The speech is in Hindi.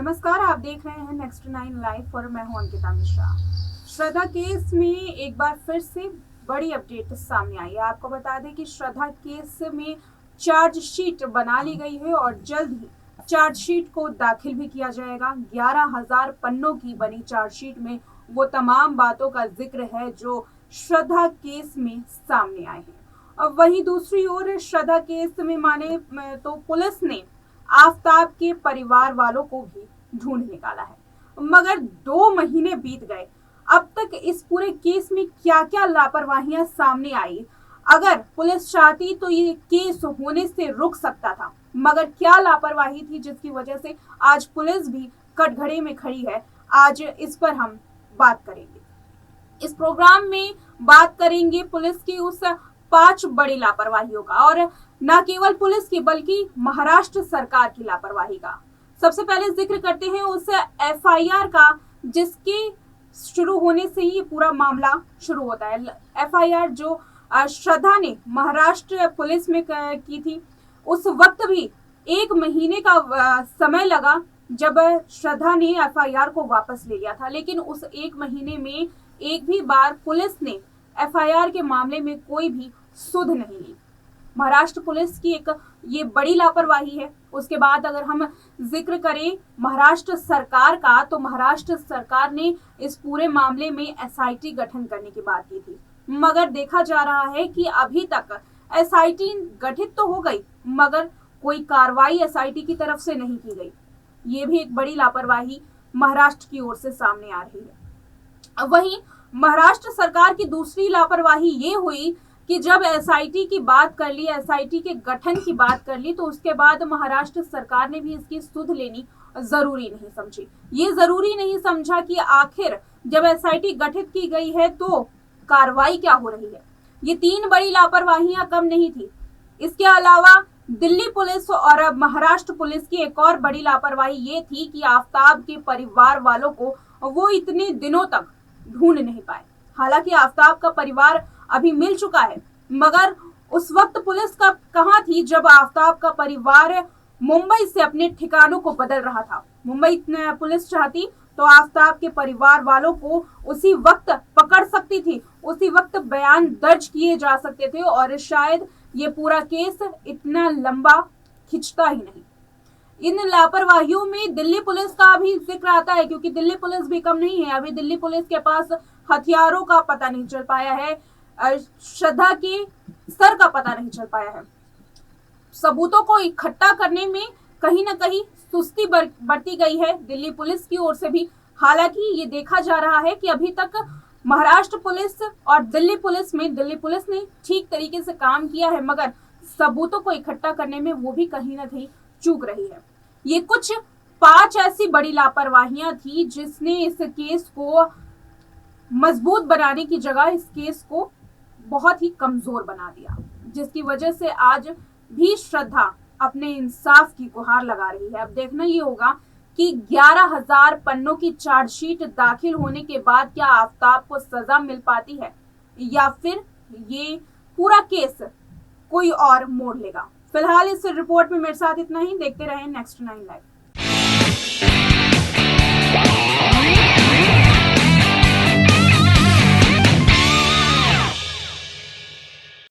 नमस्कार, आप देख रहे हैं नेक्स्ट 9 लाइव और मैं हूं अंकिता मिश्रा। श्रद्धा केस में एक बार फिर से बड़ी अपडेट सामने आई है। आपको बता दें कि श्रद्धा केस में चार्जशीट बना ली गई है और जल्द ही चार्जशीट को दाखिल भी किया जाएगा। 11,000 पन्नों की बनी चार्जशीट में वो तमाम बातों का जिक्र है जो श्रद्धा केस में सामने आए हैं। अब वहीं दूसरी ओर श्रद्धा केस में माने तो पुलिस ने आफताब के परिवार वालों को भी ढूंढ निकाला है, मगर 2 महीने बीत गए। अब तक इस पूरे केस में क्या क्या लापरवाहियां सामने आई। अगर पुलिस चाहती तो ये केस होने से रुक सकता था, मगर क्या लापरवाही थी जिसकी वजह से आज पुलिस भी कटघरे में खड़ी है। आज इस पर हम बात करेंगे। इस प्रोग्राम में बात करेंगे पुलिस की उस 5 बड़ी लापरवाहियों का, और न केवल पुलिस की बल्कि महाराष्ट्र सरकार की लापरवाही का। सबसे पहले जिक्र करते हैं उस एफआईआर का जिसके शुरू होने से ही पूरा मामला शुरू होता है। एफआईआर जो श्रद्धा ने महाराष्ट्र पुलिस में की थी, उस वक्त भी 1 महीने का समय लगा जब श्रद्धा ने एफआईआर को वापस ले लिया था, लेकिन उस 1 महीने में एक भी बार पुलिस ने एफआईआर के मामले में कोई भी सुध नहीं ली। महाराष्ट्र पुलिस की एक ये बड़ी लापरवाही है। उसके बाद अगर हम जिक्र करें महाराष्ट्र सरकार का, तो महाराष्ट्र सरकार ने इस पूरे मामले में एसआईटी गठन करने की बात की थी, मगर देखा जा रहा है कि अभी तक एसआईटी गठित तो हो गई मगर कोई कार्रवाई एसआईटी की तरफ से नहीं की गई। ये भी एक बड़ी लापरवाही महाराष्ट्र की ओर से सामने आ रही है। वहीं महाराष्ट्र सरकार की दूसरी लापरवाही ये हुई कि जब एसआईटी की बात कर ली, एसआईटी के गठन की बात कर ली, तो उसके बाद महाराष्ट्र सरकार ने भी इसकी सुध लेनी जरूरी नहीं समझी। ये जरूरी नहीं समझा कि आखिर जब एसआईटी गठित की गई है तो कार्रवाई क्या हो रही है। ये 3 बड़ी लापरवाहियां कम नहीं थी। इसके अलावा दिल्ली पुलिस और महाराष्ट्र पुलिस की एक और बड़ी लापरवाही ये थी कि आफताब के परिवार वालों को वो इतने दिनों तक ढूंढ नहीं पाए। हालांकि आफताब का परिवार अभी मिल चुका है, मगर उस वक्त पुलिस का कहां थी जब आफताब का परिवार मुंबई से अपने ठिकानों को बदल रहा था। मुंबई पुलिस चाहती तो आफताब के परिवार वालों को उसी वक्त पकड़ सकती थी, उसी वक्त बयान दर्ज किए जा सकते थे और शायद ये पूरा केस इतना लंबा खिंचता ही नहीं। इन लापरवाहियों में दिल्ली पुलिस का भी जिक्र आता है, क्योंकि दिल्ली पुलिस भी कम नहीं है। अभी दिल्ली पुलिस के पास हथियारों का पता नहीं चल पाया है, श्रद्धा के सर का पता नहीं चल पाया है। सबूतों को इकट्ठा करने में कहीं ना कहीं सुस्ती बरती गई है दिल्ली पुलिस की ओर से भी। हालांकि ये देखा जा रहा है कि अभी तक महाराष्ट्र पुलिस और दिल्ली पुलिस ने ठीक तरीके से काम किया है, मगर सबूतों को इकट्ठा करने में वो भी कहीं ना कहीं चूक रही है। ये कुछ 5 ऐसी बड़ी लापरवाहियां थी जिसने इस केस को मजबूत बनाने की जगह इस केस को बहुत ही कमजोर बना दिया, जिसकी वजह से आज भी श्रद्धा अपने इंसाफ की गुहार लगा रही है। अब देखना ये होगा कि 11,000 पन्नों की चार्जशीट दाखिल होने के बाद क्या आफताब को सजा मिल पाती है या फिर ये पूरा केस कोई और मोड़ लेगा। फिलहाल इस रिपोर्ट में मेरे साथ इतना ही। देखते रहें नेक्स्ट 9 लाइव।